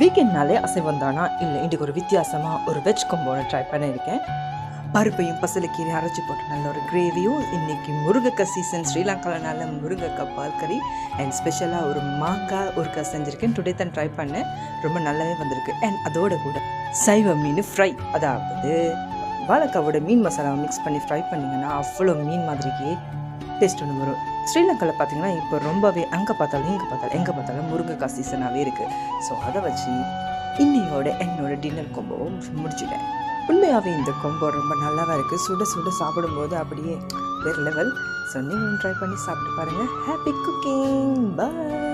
வீக்கெண்ட்னாலே அசைவம் தானா இல்லை இன்றைக்கு ஒரு வித்தியாசமாக ஒரு வெஜ் கொம்போன்னு ட்ரை பண்ணியிருக்கேன். பருப்பையும் பசலைக்கீரையும் அரைச்சி போட்டு நல்ல ஒரு கிரேவியும். இன்றைக்கி முருங்கைக்காய் சீசன், ஸ்ரீலங்காவில் நல்ல முருங்கைக்காய் பால் கறி அண்ட் ஸ்பெஷலாக ஒரு மாங்காய் ஊறுகாய் செஞ்சுருக்கேன். டுடே தான் ட்ரை பண்ணேன், ரொம்ப நல்லாவே வந்திருக்கு. அண்ட் அதோட கூட சைவ மீன் ஃப்ரை, அதாவது வாழைக்காவோட மீன் மசாலாவை மிக்ஸ் பண்ணி ஃப்ரை பண்ணிங்கன்னா அவ்வளோ மீன் மாதிரிக்கே டேஸ்ட் ஒன்று வரும். ஸ்ரீலங்காவில் பார்த்திங்கன்னா இப்போ ரொம்பவே எங்கே பார்த்தாலும் முருங்கைக்காய் சீசனாகவே இருக்குது. ஸோ அதை வச்சு இன்னையோட என்னோட டின்னர் கொம்போவும் முடிச்சுட்டேன். உண்மையாகவே இந்த கொம்போ ரொம்ப நல்லாவே இருக்குது. சுட சுட சாப்பிடும்போது அப்படியே வேறு லெவல். ஸோ நீங்களும் ட்ரை பண்ணி சாப்பிட்டு பாருங்கள். ஹாப்பி குக்கிங், பாய்.